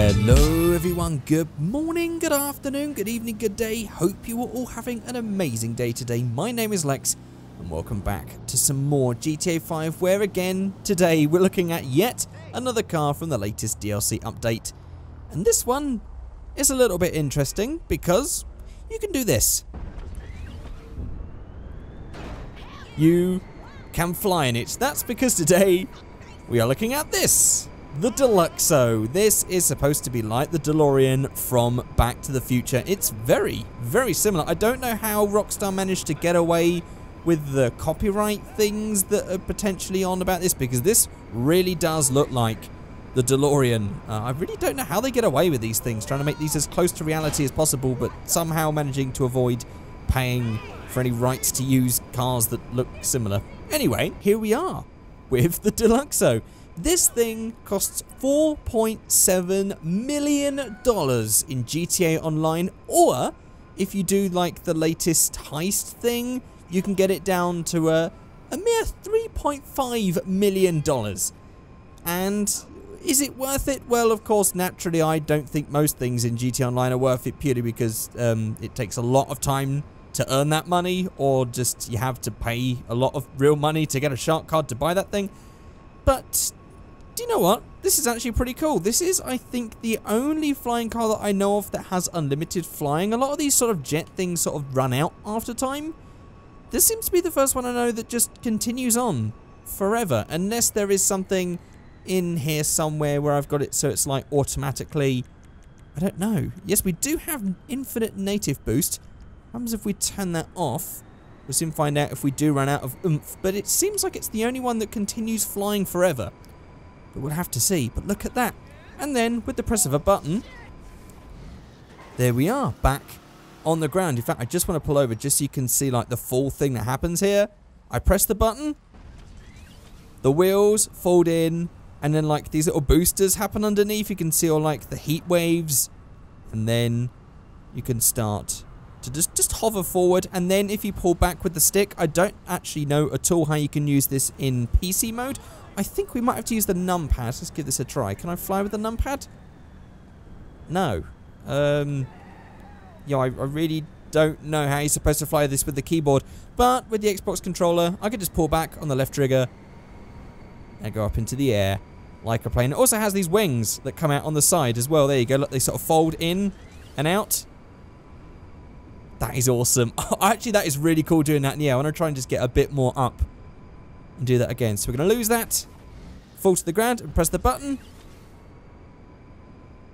Hello everyone, good morning, good afternoon, good evening, good day. Hope you are all having an amazing day today. My name is Lex and welcome back to some more GTA 5, where again today we're looking at yet another car from the latest DLC update. And this one is a little bit interesting because you can do this. You can fly in it. That's because today we are looking at this. The Deluxo. This is supposed to be like the DeLorean from Back to the Future. It's very, very similar. I don't know how Rockstar managed to get away with the copyright things that are potentially on about this, because this really does look like the DeLorean. I really don't know how they get away with these things, trying to make these as close to reality as possible, but somehow managing to avoid paying for any rights to use cars that look similar. Anyway, here we are with the Deluxo. This thing costs $4.7 million in GTA Online, or if you do like the latest heist thing, you can get it down to a mere $3.5 million. And is it worth it? Well, of course, naturally, I don't think most things in GTA Online are worth it, purely because it takes a lot of time to earn that money, or just you have to pay a lot of real money to get a shark card to buy that thing. But do you know what? This is actually pretty cool. This is, I think, the only flying car that I know of that has unlimited flying. A lot of these sort of jet things sort of run out after time. This seems to be the first one I know that just continues on forever, unless there is something in here somewhere where I've got it so it's like automatically, I don't know. Yes, we do have infinite native boost. What happens if we turn that off? We'll soon find out if we do run out of oomph, but it seems like it's the only one that continues flying forever. But we'll have to see. But look at that. And then, with the press of a button, there we are, back on the ground. In fact, I just want to pull over just so you can see like the full thing that happens here. I press the button, the wheels fold in, and then like these little boosters happen underneath. You can see all like the heat waves, and then you can start to just hover forward, and then if you pull back with the stick, I don't actually know at all how you can use this in PC mode. I think we might have to use the numpad. Let's give this a try. Can I fly with the numpad? No. Yeah, I really don't know how you're supposed to fly this with the keyboard, but with the Xbox controller, I could just pull back on the left trigger and go up into the air like a plane. It also has these wings that come out on the side as well. There you go. Look, they sort of fold in and out. That is awesome. Actually, that is really cool doing that in the air. I want to try and just get a bit more up and do that again. So we're going to lose that. Fall to the ground and press the button.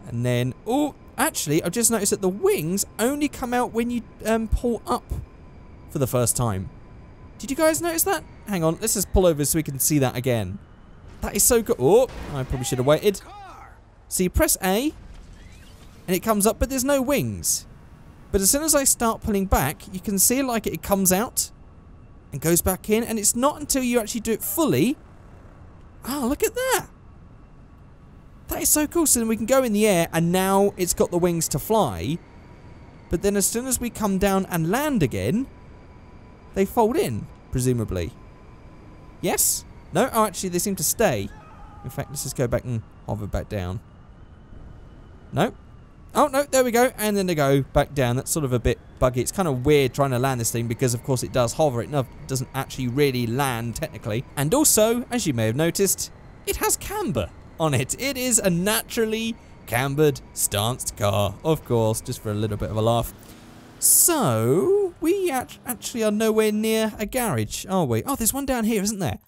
And then, oh, actually, I've just noticed that the wings only come out when you pull up for the first time. Did you guys notice that? Hang on, let's just pull over so we can see that again. That is so good. Oh, I probably should have waited. So you press A, and it comes up, but there's no wings. But as soon as I start pulling back, you can see like it comes out and goes back in, and it's not until you actually do it fully. Oh, look at that. That is so cool. So then we can go in the air, and now it's got the wings to fly. But then as soon as we come down and land again, they fold in, presumably. Yes? No? Oh, actually, they seem to stay. In fact, let's just go back and hover back down. No? Oh, no, there we go. And then they go back down. That's sort of a bit buggy. It's kind of weird trying to land this thing because, of course, it does hover. It doesn't actually really land, technically. And also, as you may have noticed, it has camber on it. It is a naturally cambered, stanced car, of course, just for a little bit of a laugh. So, we actually are nowhere near a garage, are we? Oh, there's one down here, isn't there?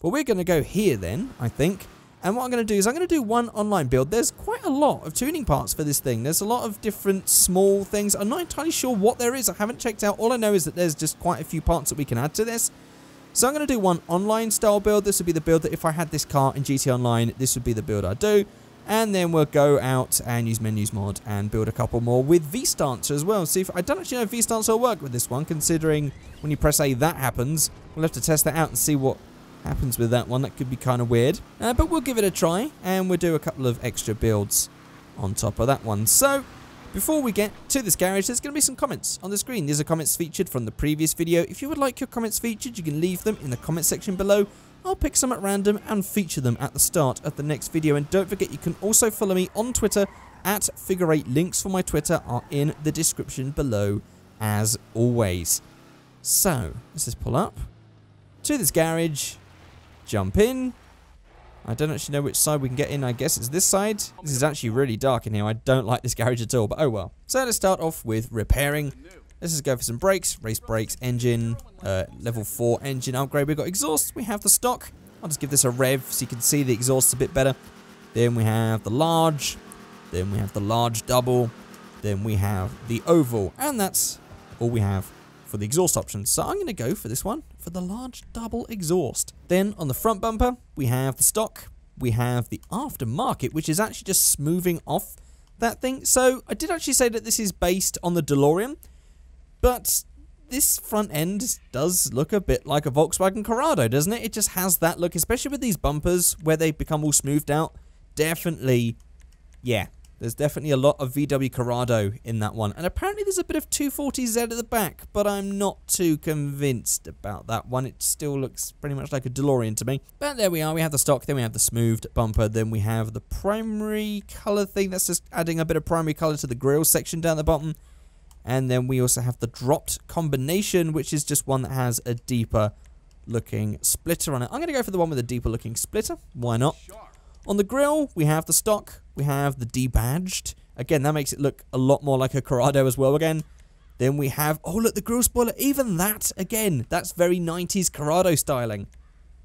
Well, we're going to go here then, I think. And what I'm going to do is I'm going to do one online build. There's quite a lot of tuning parts for this thing. There's a lot of different small things. I'm not entirely sure what there is. I haven't checked out. All I know is that there's just quite a few parts that we can add to this. So I'm going to do one online style build. This would be the build that if I had this car in GTA Online, this would be the build I'd do. And then we'll go out and use menus mod and build a couple more with V-Stancer as well. See, if I don't actually know if V-Stancer will work with this one, considering when you press A that happens. We'll have to test that out and see what happens with that one. That could be kind of weird, but we'll give it a try, and we'll do a couple of extra builds on top of that one. So before we get to this garage, there's going to be some comments on the screen. These are comments featured from the previous video. If you would like your comments featured, you can leave them in the comment section below. I'll pick some at random and feature them at the start of the next video. And don't forget, you can also follow me on Twitter at Figureight. Links for my Twitter are in the description below, as always. So, let's just pull up to this garage, jump in. I don't actually know which side we can get in. I guess it's this side. This is actually really dark in here. I don't like this garage at all, but oh well. So let's start off with repairing. Let's just go for some brakes, race brakes, engine, level 4 engine upgrade. We've got exhaust, we have the stock. I'll just give this a rev so you can see the exhaust a bit better. Then we have the large, then we have the large double, then we have the oval, and that's all we have for the exhaust options. So I'm going to go for this one, for the large double exhaust. Then on the front bumper, we have the stock, we have the aftermarket, which is actually just smoothing off that thing. So I did actually say that this is based on the DeLorean, but this front end does look a bit like a Volkswagen Corrado, doesn't it? It just has that look, especially with these bumpers where they become all smoothed out. Definitely, yeah. There's definitely a lot of VW Corrado in that one. And apparently there's a bit of 240Z at the back, but I'm not too convinced about that one. It still looks pretty much like a DeLorean to me. But there we are. We have the stock, then we have the smoothed bumper, then we have the primary color thing. That's just adding a bit of primary color to the grille section down the bottom. And then we also have the dropped combination, which is just one that has a deeper looking splitter on it. I'm going to go for the one with a deeper looking splitter. Why not? On the grille, we have the stock, we have the debadged. Again, that makes it look a lot more like a Corrado as well again. Then we have, oh look, the grille spoiler, even that, again, that's very 90s Corrado styling.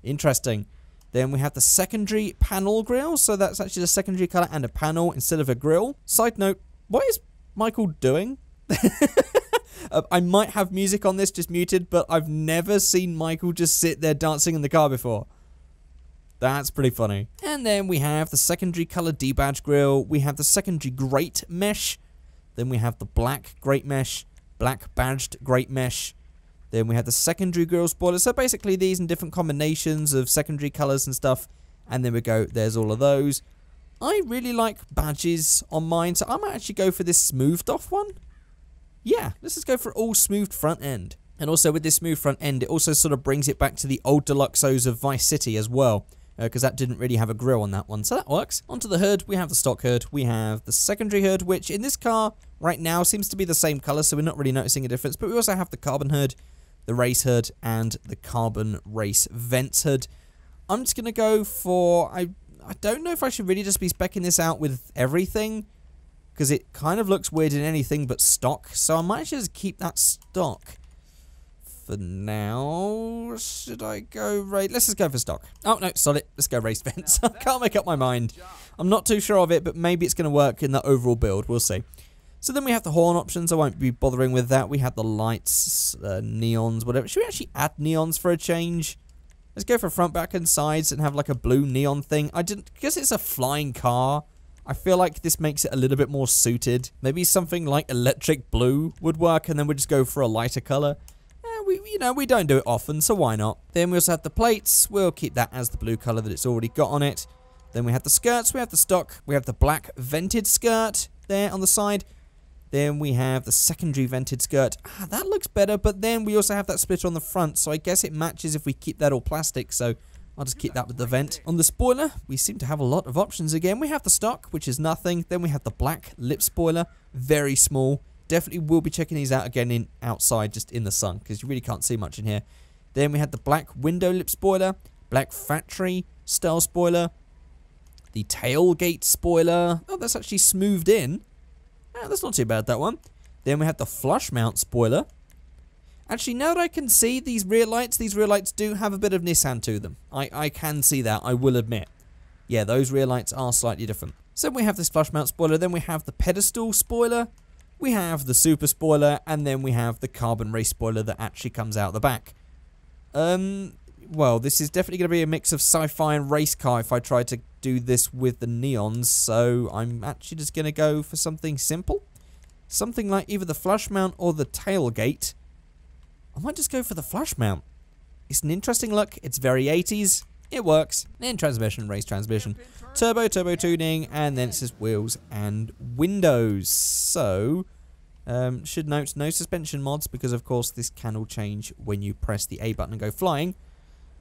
Interesting. Then we have the secondary panel grille, so that's actually the secondary color and a panel instead of a grille. Side note, what is Michael doing? I might have music on this just muted, but I've never seen Michael just sit there dancing in the car before. That's pretty funny. And then we have the secondary color debadge grille. We have the secondary grate mesh. Then we have the black grate mesh, black badged grate mesh. Then we have the secondary grille spoiler. So basically these in different combinations of secondary colors and stuff. And then we go, there's all of those. I really like badges on mine, so I might actually go for this smoothed off one. Yeah, let's just go for all smoothed front end. And also with this smooth front end, it also sort of brings it back to the old Deluxos of Vice City as well. Because that didn't really have a grille on that one, so that works. Onto the hood, we have the stock hood, we have the secondary hood, which in this car right now seems to be the same color, so we're not really noticing a difference. But we also have the carbon hood, the race hood, and the carbon race vents hood. I'm just gonna go for, I don't know if I should really just be speccing this out with everything, because it kind of looks weird in anything but stock. So I might just keep that stock. For now, should I go race? Let's just go for stock. Oh, no, solid. Let's go race vents. I can't make up my mind. I'm not too sure of it, but maybe it's going to work in the overall build. We'll see. So then we have the horn options. I won't be bothering with that. We have the lights, neons, whatever. Should we actually add neons for a change? Let's go for front, back, and sides and have like a blue neon thing. Because it's a flying car, I feel like this makes it a little bit more suited. Maybe something like electric blue would work, and then we'll just go for a lighter color. We don't do it often, so why not? Then we also have the plates. We'll keep that as the blue color that it's already got on it. Then we have the skirts. We have the stock. We have the black vented skirt there on the side. Then we have the secondary vented skirt. Ah, that looks better, but then we also have that splitter on the front, so I guess it matches if we keep that all plastic, so I'll just keep that with the vent. On the spoiler, we seem to have a lot of options again. We have the stock, which is nothing. Then we have the black lip spoiler, very small. Definitely will be checking these out again outside, just in the sun, because you really can't see much in here. Then we had the black window lip spoiler, black factory style spoiler, the tailgate spoiler. Oh, that's actually smoothed in. Oh, that's not too bad, that one. Then we had the flush mount spoiler. Actually, now that I can see these rear lights do have a bit of Nissan to them. I can see that, I will admit. Yeah, those rear lights are slightly different. So we have this flush mount spoiler, then we have the pedestal spoiler. We have the super spoiler, and then we have the carbon race spoiler that actually comes out the back. Well, this is definitely going to be a mix of sci-fi and race car if I try to do this with the neons, so I'm actually just going to go for something simple. Something like either the flush mount or the tailgate. I might just go for the flush mount. It's an interesting look, it's very 80s, it works. Then transmission, race transmission. Turbo tuning, and then it says wheels and windows. So, should note no suspension mods, because of course this can all change when you press the A button and go flying.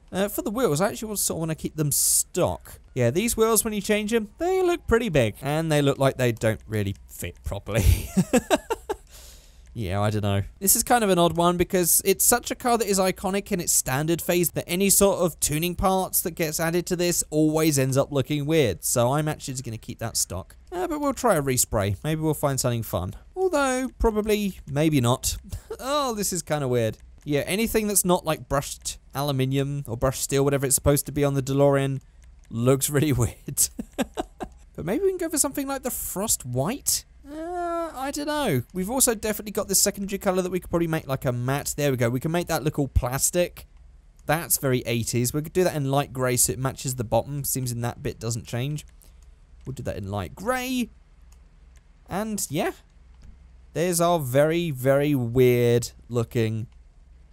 For the wheels, I actually sort of want to keep them stock. Yeah, these wheels, when you change them, they look pretty big. And they look like they don't really fit properly. Yeah, I don't know. This is kind of an odd one because it's such a car that is iconic in its standard phase that any sort of tuning parts that gets added to this always ends up looking weird. So I'm actually just going to keep that stock. But we'll try a respray. Maybe we'll find something fun. Although, probably, maybe not. Oh, this is kind of weird. Yeah, anything that's not like brushed aluminium or brushed steel, whatever it's supposed to be on the DeLorean, looks really weird. But maybe we can go for something like the frost white? I don't know. We've also definitely got this secondary colour that we could probably make like a matte. There we go. We can make that look all plastic. That's very 80s. We could do that in light grey so it matches the bottom. Seems in that bit doesn't change. We'll do that in light grey. And yeah. There's our very, very weird looking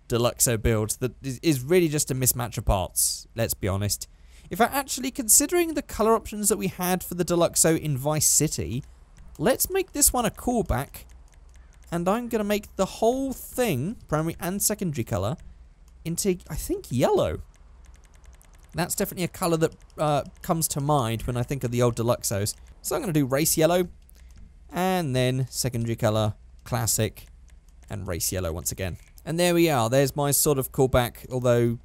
Deluxo build that is really just a mismatch of parts. Let's be honest. In fact, actually, considering the colour options that we had for the Deluxo in Vice City, let's make this one a callback, and I'm going to make the whole thing, primary and secondary colour, into, I think, yellow. That's definitely a colour that comes to mind when I think of the old Deluxos. So I'm going to do race yellow, and then secondary colour, classic, and race yellow once again. And there we are. There's my sort of callback, although,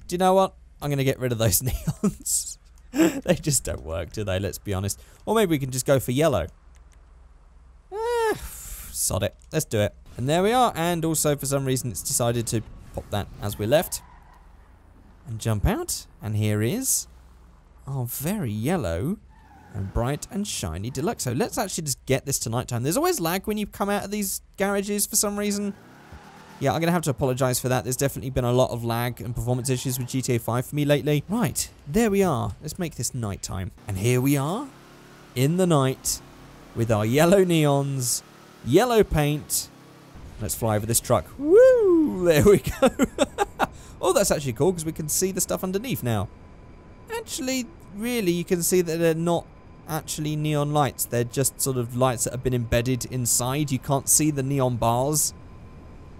do you know what? I'm going to get rid of those neons. They just don't work, do they? Let's be honest. Or maybe we can just go for yellow. Sod it. Let's do it. And there we are. And also, for some reason, it's decided to pop that as we left. And jump out. And here is our very yellow and bright and shiny Deluxo. Let's actually just get this to nighttime. There's always lag when you come out of these garages for some reason. Yeah, I'm going to have to apologise for that. There's definitely been a lot of lag and performance issues with GTA 5 for me lately. Right, there we are. Let's make this nighttime. And here we are, in the night, with our yellow neons, yellow paint. Let's fly over this truck. Woo! There we go. Oh, that's actually cool, because we can see the stuff underneath now. Actually, really, you can see that they're not actually neon lights. They're just sort of lights that have been embedded inside. You can't see the neon bars.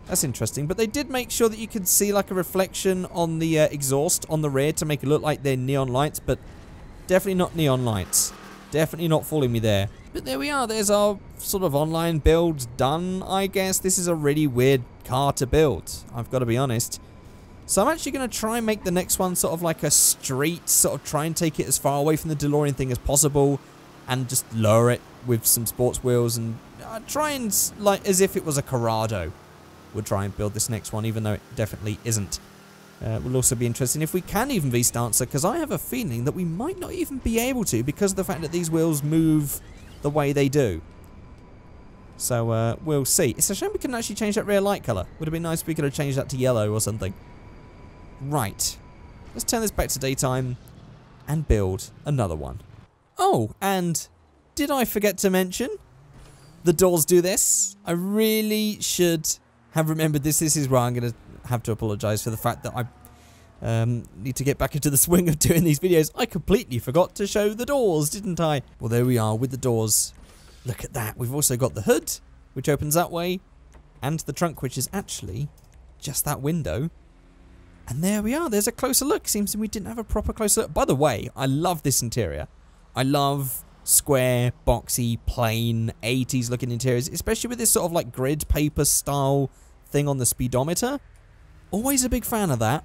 That's interesting, but they did make sure that you could see like a reflection on the exhaust on the rear to make it look like they're neon lights, but definitely not neon lights. Definitely not fooling me there. But there we are, there's our sort of online build done, I guess. This is a really weird car to build, I've got to be honest. So I'm actually going to try and make the next one sort of like a street, sort of try and take it as far away from the DeLorean thing as possible, and just lower it with some sports wheels, and try and, like, as if it was a Corrado. We'll try and build this next one, even though it definitely isn't. Will also be interesting if we can even V-Stancer, because I have a feeling that we might not even be able to because of the fact that these wheels move the way they do. So we'll see. It's a shame we couldn't actually change that rear light colour. Would have been nice if we could have changed that to yellow or something. Right. Let's turn this back to daytime and build another one. Oh, and did I forget to mention? The doors do this. I really should have remembered this. This is where I'm going to have to apologise for the fact that I need to get back into the swing of doing these videos. I completely forgot to show the doors, didn't I? Well, there we are with the doors. Look at that. We've also got the hood, which opens that way, and the trunk, which is actually just that window. And there we are. There's a closer look. Seems we didn't have a proper closer look. By the way, I love this interior. I love square, boxy, plain, 80s looking interiors, especially with this sort of like grid paper style thing on the speedometer. Always a big fan of that.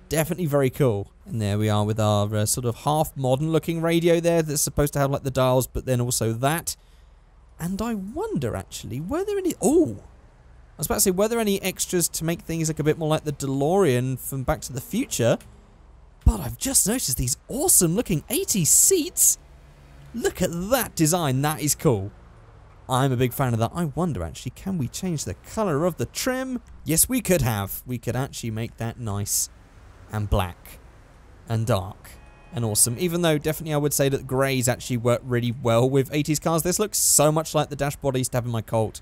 Definitely very cool. And there we are with our sort of half modern looking radio there that's supposed to have like the dials, but then also that. And I wonder actually, were there any... Oh! I was about to say, were there any extras to make things look a bit more like the DeLorean from Back to the Future? But I've just noticed these awesome looking 80s seats. Look at that design. That is cool. I'm a big fan of that. I wonder actually, can we change the colour of the trim? Yes, we could have. We could actually make that nice and black and dark and awesome. Even though definitely I would say that greys actually work really well with 80s cars. This looks so much like the dashboard I used to have in my Colt.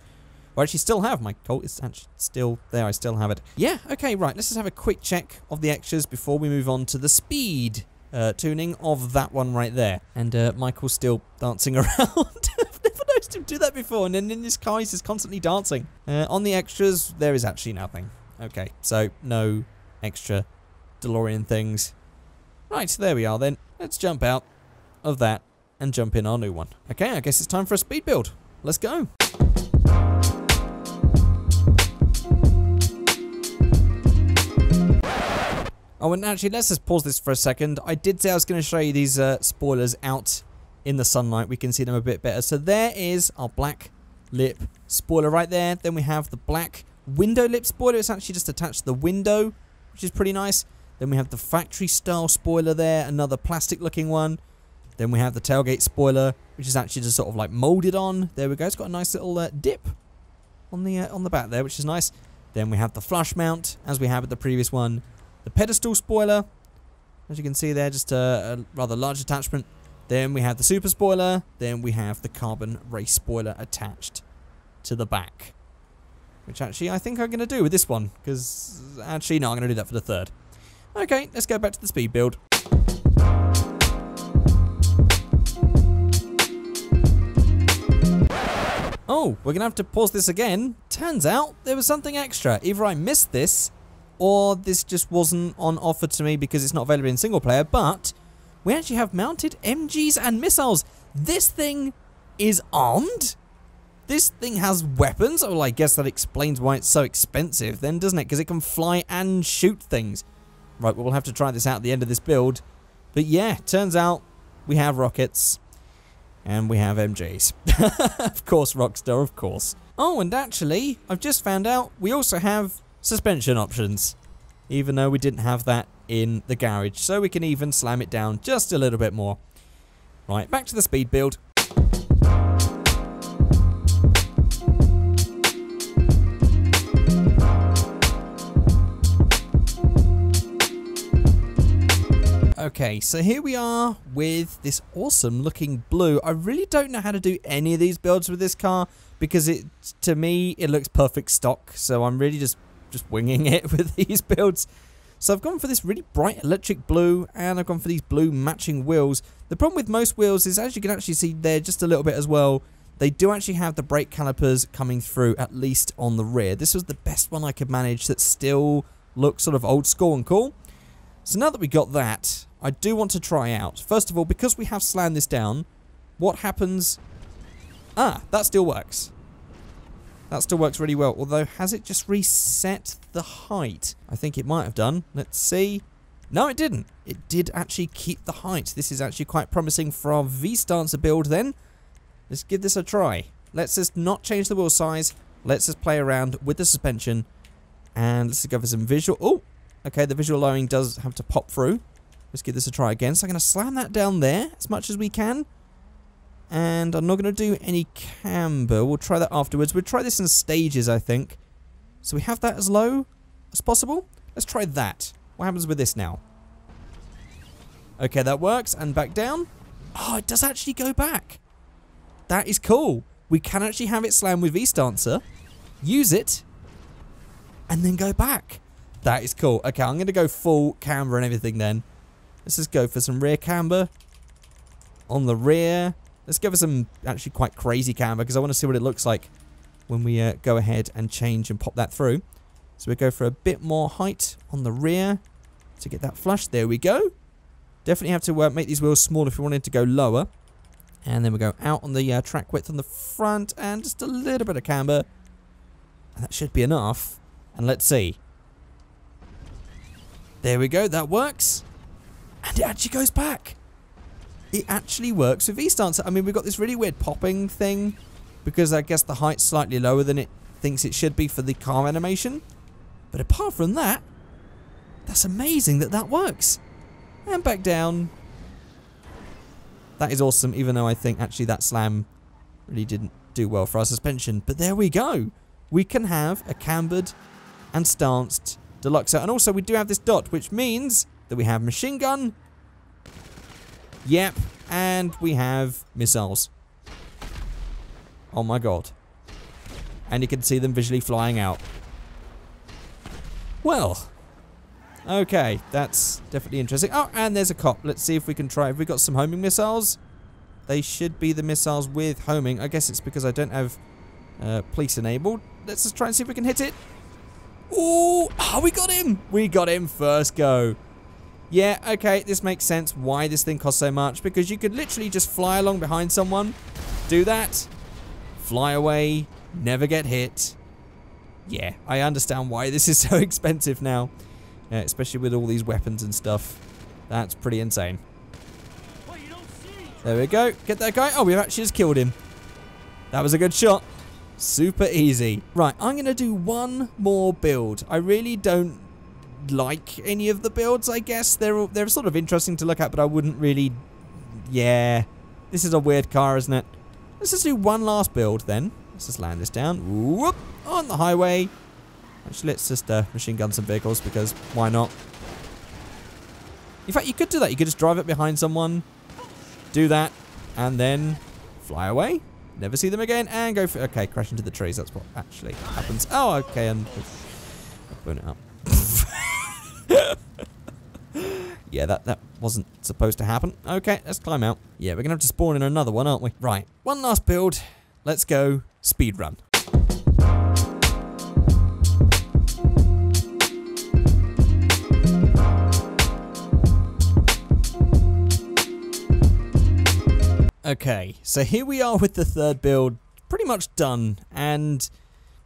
Or actually still have. My Colt is actually still there. I still have it. Yeah, okay, right. Let's just have a quick check of the extras before we move on to the speed tuning of that one right there. And Michael's still dancing around. I've never noticed him do that before. And then in this car, he's just constantly dancing. On the extras, there is actually nothing. Okay, so no extra DeLorean things. Right, there we are then. Let's jump out of that and jump in our new one. Okay, I guess it's time for a speed build. Let's go. Oh, and actually, let's just pause this for a second. I did say I was going to show you these spoilers out in the sunlight. We can see them a bit better. So there is our black lip spoiler right there. Then we have the black window lip spoiler. It's actually just attached to the window, which is pretty nice. Then we have the factory style spoiler there, another plastic looking one. Then we have the tailgate spoiler, which is actually just sort of like molded on. There we go. It's got a nice little dip on the back there, which is nice. Then we have the flush mount, as we had with the previous one. The pedestal spoiler, as you can see there, just a rather large attachment. Then we have the super spoiler. Then we have the carbon race spoiler attached to the back. Which actually I think I'm going to do with this one. Because actually, no, I'm going to do that for the third. Okay, let's go back to the speed build. Oh, we're going to have to pause this again. Turns out there was something extra. Either I missed this, or this just wasn't on offer to me because it's not available in single player, but we actually have mounted Mgs and Missiles. This thing is armed? This thing has weapons? Oh, well, I guess that explains why it's so expensive then, doesn't it? Because it can fly and shoot things. Right, well, we'll have to try this out at the end of this build. But yeah, turns out we have rockets. And we have MGs. Of course, Rockstar, of course. Oh, and actually, I've just found out we also have suspension options. Even though we didn't have that in the garage. So we can even slam it down just a little bit more. Right, back to the speed build. Okay, so here we are with this awesome looking blue. I really don't know how to do any of these builds with this car because to me it looks perfect stock, so I'm really just winging it with these builds. So I've gone for this really bright electric blue and I've gone for these blue matching wheels. The problem with most wheels is, as you can actually see there just a little bit as well, they do actually have the brake calipers coming through, at least on the rear. This was the best one I could manage that still looks sort of old school and cool. So now that we got that, I do want to try out. First of all, because we have slammed this down, what happens? Ah, that still works. That still works really well. Although, has it just reset the height? I think it might have done. Let's see. No, it didn't. It did actually keep the height. This is actually quite promising for our V-Stancer build then. Let's give this a try. Let's just not change the wheel size. Let's just play around with the suspension. And let's go for some visual. Oh! Okay, the visual lowering does have to pop through. Let's give this a try again. So I'm going to slam that down there as much as we can. And I'm not going to do any camber. We'll try that afterwards. We'll try this in stages, I think. So we have that as low as possible. Let's try that. What happens with this now? Okay, that works. And back down. Oh, it does actually go back. That is cool. We can actually have it slam with V-Stancer. Use it. And then go back. That is cool. Okay, I'm going to go full camber and everything then. Let's just go for some rear camber. On the rear. Let's go for some actually quite crazy camber because I want to see what it looks like when we go ahead and change and pop that through. So we go for a bit more height on the rear to get that flush. There we go. Definitely have to make these wheels smaller if we wanted to go lower. And then we go out on the track width on the front and just a little bit of camber. And that should be enough. And let's see. There we go, that works. And it actually goes back. It actually works with V-Stancer. I mean, we've got this really weird popping thing because I guess the height's slightly lower than it thinks it should be for the car animation. But apart from that, that's amazing that that works. And back down. That is awesome, even though I think actually that slam really didn't do well for our suspension. But there we go. We can have a cambered and stanced Deluxo. And also we do have this dot, which means that we have machine gun. Yep. And we have missiles. Oh my god. And you can see them visually flying out. Well. Okay. That's definitely interesting. Oh, and there's a cop. Let's see if we can try. Have we got some homing missiles? They should be the missiles with homing. I guess it's because I don't have police enabled. Let's just try and see if we can hit it. Ooh, oh, we got him. We got him first go. Yeah, okay, this makes sense why this thing costs so much, because you could literally just fly along behind someone, do that, fly away, never get hit. Yeah, I understand why this is so expensive now, especially with all these weapons and stuff. That's pretty insane. There we go, get that guy. Oh, we've actually just killed him. That was a good shot. Super easy. Right, I'm going to do one more build. I really don't like any of the builds, I guess. They're sort of interesting to look at, but I wouldn't really... Yeah. This is a weird car, isn't it? Let's just do one last build then. Let's just land this down. Whoop! On the highway. Actually, let's just machine gun some vehicles, because why not? In fact, you could do that. You could just drive up behind someone, do that, and then fly away. Never see them again, and go for... Okay, crash into the trees. That's what actually happens. Oh, okay, and... Burn it up. Yeah, that wasn't supposed to happen. Okay, let's climb out. Yeah, we're going to have to spawn in another one, aren't we? Right, one last build. Let's go speed run. Okay, so here we are with the third build, pretty much done, and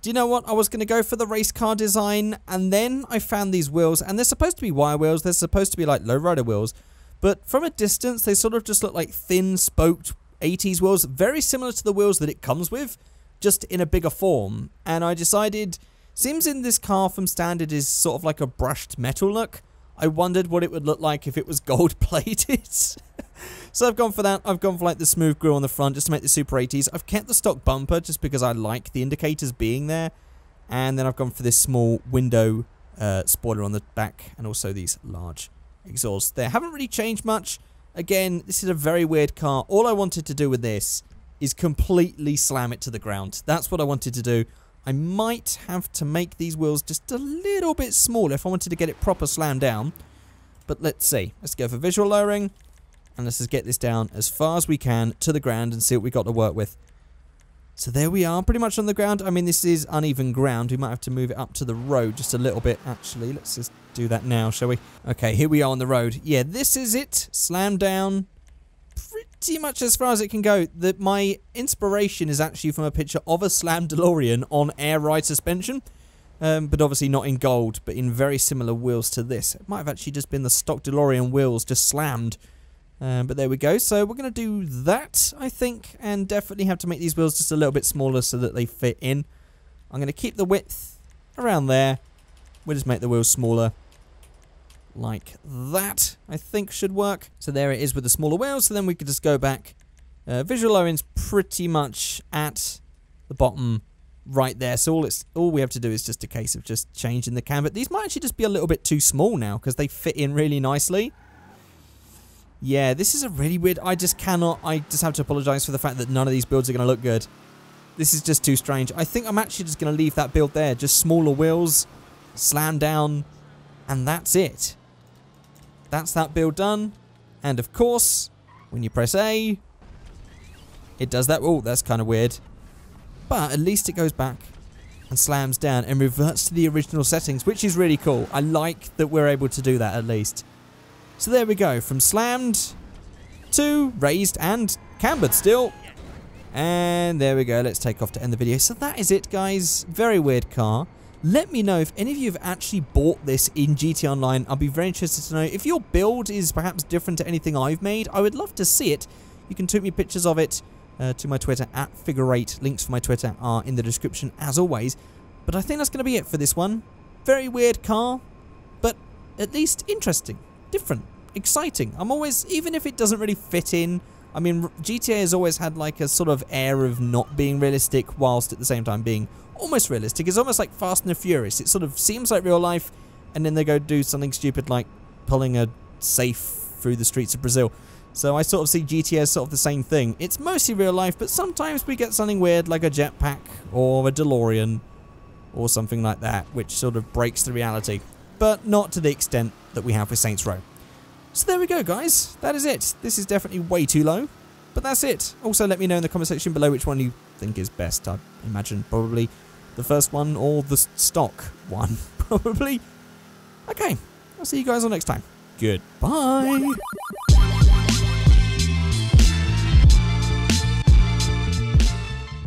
do you know what? I was going to go for the race car design, and then I found these wheels, and they're supposed to be wire wheels, they're supposed to be like lowrider wheels, but from a distance they sort of just look like thin spoked 80s wheels, very similar to the wheels that it comes with, just in a bigger form, and I decided, seems in this car from standard is sort of like a brushed metal look. I wondered what it would look like if it was gold plated. So I've gone for that. I've gone for like the smooth grille on the front just to make the Super 80s. I've kept the stock bumper just because I like the indicators being there. And then I've gone for this small window spoiler on the back and also these large exhausts there. Haven't really changed much. Again, this is a very weird car. All I wanted to do with this is completely slam it to the ground. That's what I wanted to do. I might have to make these wheels just a little bit smaller if I wanted to get it proper slammed down. But let's see. Let's go for visual lowering. And let's just get this down as far as we can to the ground and see what we got to work with. So there we are, pretty much on the ground. I mean, this is uneven ground. We might have to move it up to the road just a little bit, actually. Let's just do that now, shall we? Okay, here we are on the road. Yeah, this is it. Slam down. Pretty much as far as it can go. My inspiration is actually from a picture of a slammed DeLorean on air ride suspension. But obviously not in gold, but in very similar wheels to this. It might have actually just been the stock DeLorean wheels just slammed. But there we go. So we're going to do that, I think, and definitely have to make these wheels just a little bit smaller so that they fit in. I'm going to keep the width around there. We'll just make the wheels smaller. Like that, I think should work. So there it is with the smaller wheels. So then we could just go back. Visual lowering's pretty much at the bottom right there. So all we have to do is just a case of just changing the camber. These might actually just be a little bit too small now because they fit in really nicely. Yeah, this is a really weird... I just have to apologise for the fact that none of these builds are going to look good. This is just too strange. I think I'm actually just going to leave that build there. Just smaller wheels, slam down, and that's it. That's that build done. And of course, when you press A, it does that. Oh, that's kind of weird. But at least it goes back and slams down and reverts to the original settings, which is really cool. I like that we're able to do that at least. So there we go, from slammed to raised and cambered still. And there we go, let's take off to end the video. So that is it, guys. Very weird car. Let me know if any of you have actually bought this in GT Online. I'll be very interested to know if your build is perhaps different to anything I've made. I would love to see it. You can tweet me pictures of it to my Twitter at Figureight. Links for my Twitter are in the description as always. But I think that's going to be it for this one. Very weird car, but at least interesting. Different, exciting. I'm always, even if it doesn't really fit in, I mean, GTA has always had like a sort of air of not being realistic whilst at the same time being almost realistic. It's almost like Fast and the Furious. It sort of seems like real life and then they go do something stupid like pulling a safe through the streets of Brazil. So I sort of see GTA as sort of the same thing. It's mostly real life, but sometimes we get something weird like a jetpack or a DeLorean or something like that, which sort of breaks the reality. But not to the extent that we have with Saints Row. So there we go, guys. That is it. This is definitely way too low, but that's it. Also, let me know in the comment section below which one you think is best. I imagine probably the first one or the stock one, probably. Okay, I'll see you guys all next time. Goodbye.